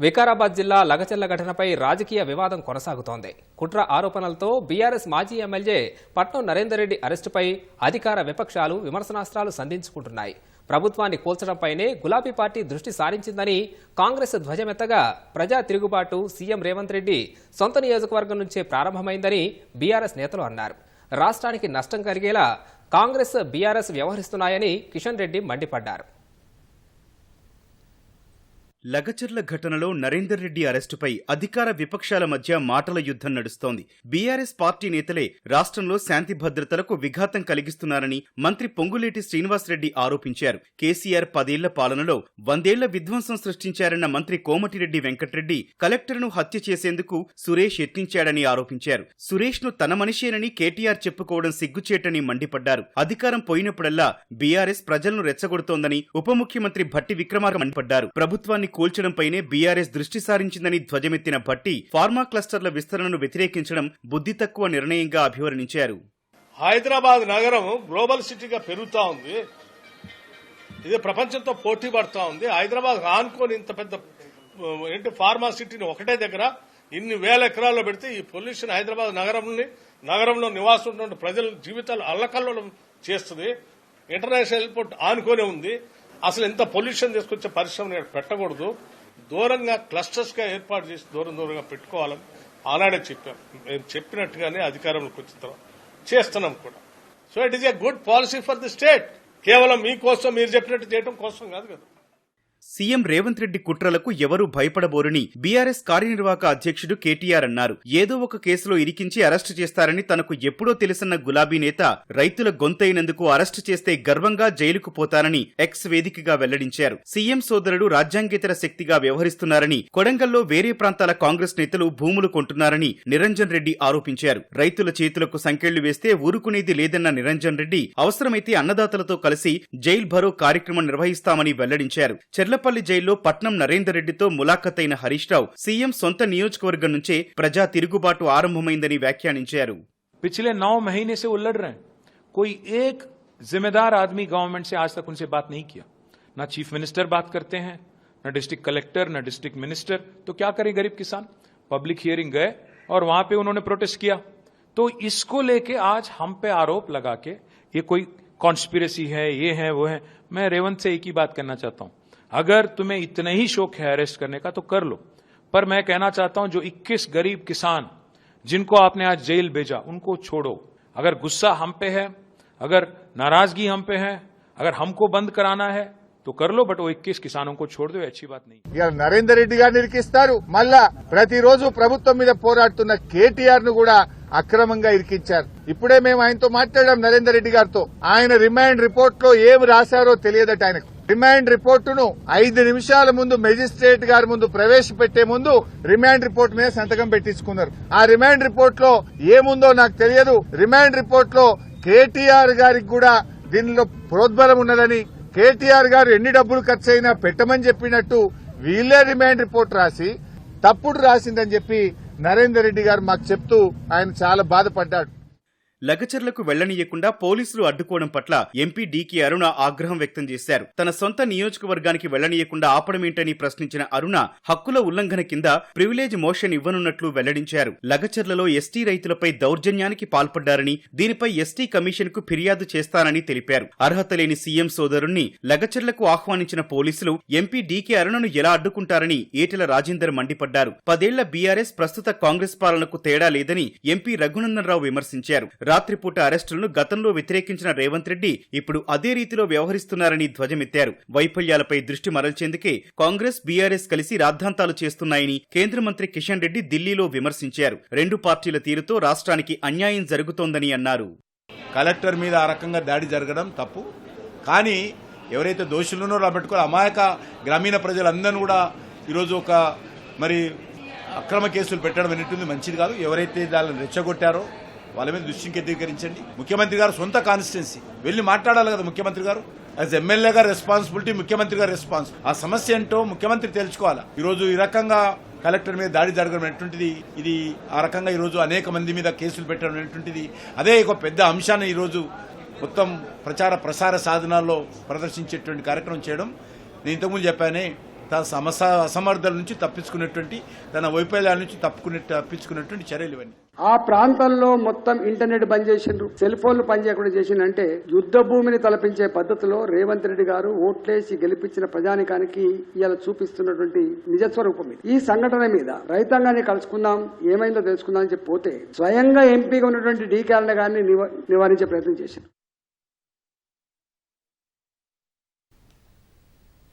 వికారాబాద్ జిల్లా లగచర్ల ఘటనపై రాజకీయ వివాదం కొనసాగుతోంది. కుట్ర ఆరోపణలతో బీఆర్ఎస్ మాజీ ఎమ్మెల్యే పట్నం నరేందర్ రెడ్డి అరెస్టుపై అధికార విపక్షాలు విమర్శనాస్త్రాలు సంధించుకుంటున్నాయి. ప్రభుత్వాన్ని కూల్చడంపైనే గులాబీ పార్టీ దృష్టి సారించిందని కాంగ్రెస్ ధ్వజమెత్తగా ప్రజా తిరుగుబాటు సీఎం రేవంత్ రెడ్డి సొంత నియోజకవర్గం నుంచే ప్రారంభమైందని బీఆర్ఎస్ నేతలు అన్నారు. రాష్ట్రానికి నష్టం కలిగేలా కాంగ్రెస్ బీఆర్ఎస్ వ్యవహరిస్తున్నాయని కిషన్ రెడ్డి మండిపడ్డారు. లగచర్ల ఘటనలో నరేందర్ రెడ్డి అరెస్టుపై అధికార విపక్షాల మధ్య మాటల యుద్ధం నడుస్తోంది. బీఆర్ఎస్ పార్టీ నేతలే రాష్ట్రంలో శాంతి భద్రతలకు విఘాతం కలిగిస్తున్నారని మంత్రి పొంగులేటి శ్రీనివాసరెడ్డి ఆరోపించారు. కేసీఆర్ 10 ఏళ్ల పాలనలో 100 ఏళ్ల విధ్వంసం సృష్టించారన్న మంత్రి కోమటిరెడ్డి వెంకట్రెడ్డి కలెక్టర్ను హత్య చేసేందుకు సురేష్ యత్నించాడని ఆరోపించారు. సురేష్ను తన మనిషేనని కేటీఆర్ చెప్పుకోవడం సిగ్గుచేటని మండిపడ్డారు. అధికారం పోయినప్పుడల్లా బీఆర్ఎస్ ప్రజలను రెచ్చగొడుతోందని ఉప ముఖ్యమంత్రి భట్టి విక్రమార్క మండిపడ్డారు. ప్రభుత్వాన్ని కూల్చడంపైనే బీఆర్ఎస్ దృష్టి సారించిందని ధ్వజమెత్తిన భట్టి ఫార్మా క్లస్టర్ల విస్తరణను వ్యతిరేకించడం బుద్ధి తక్కువ నిర్ణయంగా అభివర్ణించారు. హైదరాబాద్ నగరం గ్లోబల్ సిటీగా పెరుగుతా ఉంది. ఇది ప్రపంచంతో పోటీ పడుతూ ఉంది. హైదరాబాద్ ఆనుకొని ఇంత పెద్ద ఫార్మా సిటీని ఒకటే దగ్గర ఇన్ని వేల ఎకరాల్లో పెడితే ఈ పొల్యూషన్ హైదరాబాద్ నగరంలో నివాసం ఉన్న ప్రజల జీవితాలు అల్లకల్లోలం చేస్తుంది. ఇంటర్నేషనల్ ఎయిర్పోర్ట్ ఆనుకొనే ఉంది. అసలు ఎంత పొల్యూషన్ తీసుకొచ్చే పరిశ్రమ పెట్టకూడదు. దూరంగా క్లస్టర్స్ గా ఏర్పాటు చేసి దూరంగా పెట్టుకోవాలని ఆనాడే చెప్పాం. మేము చెప్పినట్టుగానే అధికారంలోకి వచ్చిన తర్వాత చేస్తున్నాం కూడా. So it is a good policy for the state. కేవలం మీకోసం మీరు చెప్పినట్టు చేయడం కోసం కాదు కదా. సీఎం రేవంత్ రెడ్డి కుట్రలకు ఎవరూ భయపడబోరని బీఆర్ఎస్ కార్యనిర్వాహక అధ్యక్షుడు కేటీఆర్ అన్నారు. ఏదో ఒక కేసులో ఇరికించి అరెస్టు చేస్తారని తనకు ఎప్పుడో తెలుసన్న గులాబీ నేత రైతుల గొంతైనందుకు అరెస్టు చేస్తే గర్వంగా జైలుకు పోతానని ఎక్స్ వేదికగా వెల్లడించారు. సీఎం సోదరుడు రాజ్యాంగేతర శక్తిగా వ్యవహరిస్తున్నారని, కొడంగల్లో వేరే ప్రాంతాల కాంగ్రెస్ నేతలు భూములు కొంటున్నారని నిరంజన్ రెడ్డి ఆరోపించారు. రైతుల చేతులకు సంకెళ్లు వేస్తే ఊరుకునేది లేదన్న నిరంజన్ రెడ్డి అవసరమైతే అన్నదాతలతో కలిసి జైల్ భరో కార్యక్రమం నిర్వహిస్తామని వెల్లడించారు. చెర్లపల్లి జైల్లో పట్నం నరేందర్ రెడ్డితో ములాఖతైన హరీష్ రావు సీఎం సొంత నియోజకవర్గం నుంచే ప్రజా తిరుగుబాటు ఆరంభమైందని వ్యాఖ్యానించారు. पिछले 9 महीने से वो लड़ रहे हैं. कोई एक जिम्मेदार आदमी गवर्नमेंट से आज तक उनसे बात नहीं किया. ना चीफ मिनिस्टर बात करते हैं, ना डिस्ट्रिक्ट कलेक्टर, ना डिस्ट्रिक्ट मिनिस्टर. तो क्या करे गरीब किसान? पब्लिक हियरिंग गए और वहां पे उन्होंने प्रोटेस्ट किया. तो इसको लेके आज हम पे आरोप लगा के ये कोई कॉन्स्पिरेसी है, ये है, वो है. मैं रेवंत से एक ही बात कहना चाहता हूं, अगर तुम्हें इतना ही शौक है अरेस्ट करने का तो कर लो, पर मैं कहना चाहता हूं जो 21 गरीब किसान जिनको आपने आज जेल भेजा उनको छोड़ो. अगर गुस्सा हम पे है, अगर नाराजगी हम पे है, अगर हमको बंद कराना है तो कर लो, बट वो 21 किसानों को छोड़ दो, अच्छी बात नहीं. నరేందర్ రెడ్డి గారిని ఇరికిస్తారు. మళ్ళా ప్రతిరోజు ప్రభుత్వం మీద పోరాడుతున్న కేటీఆర్ ను కూడా అక్రమంగా ఇరికించారు. ఇప్పుడే మేము ఆయనతో మాట్లాడాం, నరేందర్ రెడ్డి గారితో. ఆయన రిమాండ్ రిపోర్ట్ లో ఏం రాశారో తెలియదట ఆయనకు. రిమాండ్ రిపోర్టును 5 నిమిషాల ముందు మెజిస్ట్రేట్ గారి ముందు ప్రవేశపెట్టే ముందు రిమాండ్ రిపోర్ట్ మీద సంతకం పెట్టించుకున్నారు. ఆ రిమాండ్ రిపోర్ట్ లో ఏముందో నాకు తెలియదు. రిమాండ్ రిపోర్ట్ లో కేటీఆర్ గారికి కూడా దీనిలో ప్రోద్బలం ఉన్నదని, కేటీఆర్ గారు ఎన్ని డబ్బులు ఖర్చు అయినా పెట్టమని చెప్పినట్టు వీళ్ళే రిమాండ్ రిపోర్ట్ రాసి తప్పుడు రాసిందని చెప్పి నరేందర్ రెడ్డి గారు మాకు చెప్తూ ఆయన చాలా బాధపడ్డాడు. లగచర్లకు వెళ్లనీయకుండా పోలీసులు అడ్డుకోవడం పట్ల ఎంపీ డీకే అరుణ ఆగ్రహం వ్యక్తం చేశారు. తన సొంత నియోజకవర్గానికి వెళ్లనీయకుండా ఆపడమేంటని ప్రశ్నించిన అరుణ హక్కుల ఉల్లంఘన కింద ప్రివిలేజ్ మోషన్ ఇవ్వనున్నట్లు వెల్లడించారు. లగచర్లలో ఎస్టీ రైతులపై దౌర్జన్యానికి పాల్పడ్డారని, దీనిపై ఎస్టీ కమిషన్ కు ఫిర్యాదు చేస్తానని తెలిపారు. అర్హత లేని సీఎం సోదరుణ్ణి లగచర్లకు ఆహ్వానించిన పోలీసులు ఎంపీ డీకే అరుణను ఎలా అడ్డుకుంటారని ఈటెల రాజేందర్ మండిపడ్డారు. 10 ఏళ్ల బీఆర్ఎస్ ప్రస్తుత కాంగ్రెస్ పాలనకు తేడా లేదని ఎంపీ రఘునందన్ రావు విమర్శించారు. రాత్రిపూట అరెస్టులను గతంలో వ్యతిరేకించిన రేవంత్ రెడ్డి ఇప్పుడు అదే రీతిలో వ్యవహరిస్తున్నారని ధ్వజమెత్తారు. వైఫల్యాలపై దృష్టి మరల్చేందుకే కాంగ్రెస్ బీఆర్ఎస్ కలిసి రాద్ధాంతాలు చేస్తున్నాయని కేంద్ర మంత్రి కిషన్ రెడ్డి ఢిల్లీలో విమర్శించారు. 2 పార్టీల తీరుతో రాష్ట్రానికి అన్యాయం జరుగుతోందని అన్నారు. కలెక్టర్ మీద ఆ రకంగా దాడి జరగడం తప్పు. కానీ ఎవరైతే దోషులునో రాబట్టుకోవాలి అమాయక గ్రామీణ ప్రజలందరూ కూడా ఈరోజు ఒక అక్రమ కేసులు పెట్టడం అనేటువంటి మంచిది కాదు. ఎవరైతే దాన్ని రెచ్చగొట్టారో వాళ్ళ మీద దృష్టి కేంద్రీకరించండి. ముఖ్యమంత్రి గారు సొంత కాన్స్టిట్యున్సీ వెళ్లి మాట్లాడాలి కదా. ముఖ్యమంత్రి గారు యాజ్ ఎమ్మెల్యే గారు రెస్పాన్సిబిలిటీ, ముఖ్యమంత్రి గారు రెస్పాన్స్. ఆ సమస్య ఏంటో ముఖ్యమంత్రి తెలుసుకోవాలి. ఈరోజు ఈ రకంగా కలెక్టర్ మీద దాడి జరగడం అనేటువంటిది, ఇది ఆ రకంగా ఈరోజు అనేక మంది మీద కేసులు పెట్టడం అనేటువంటిది అదే ఒక పెద్ద అంశాన్ని ఈరోజు మొత్తం ప్రచార ప్రసార సాధనాల్లో ప్రదర్శించేటువంటి కార్యక్రమం చేయడం. నేను ఇంతకుముందు చెప్పానే, తన అసమర్థల నుంచి తప్పించుకునేటువంటి తన వైఫల్యాల నుంచి తప్పించుకునేటువంటి చర్యలు ఇవన్నీ. ఆ ప్రాంతంలో మొత్తం ఇంటర్నెట్ బంద్ చేసిండ్రు, సెల్ ఫోన్లు పనిచేయకుండా చేసిందంటే యుద్ధ భూమిని తలపించే పద్ధతిలో రేవంత్ రెడ్డి గారు ఓట్లేసి గెలిపించిన ప్రజానికానికి ఇలా చూపిస్తున్నటువంటి నిజస్వరూపం ఇది. ఈ సంఘటన మీద రైతాంగాన్ని కలుసుకుందాం, ఏమైందో తెలుసుకుందాం అని చెప్పి పోతే స్వయంగా ఎంపీగా ఉన్నటువంటి డీకే అరుణ గారిని నివారించే ప్రయత్నం చేశారు.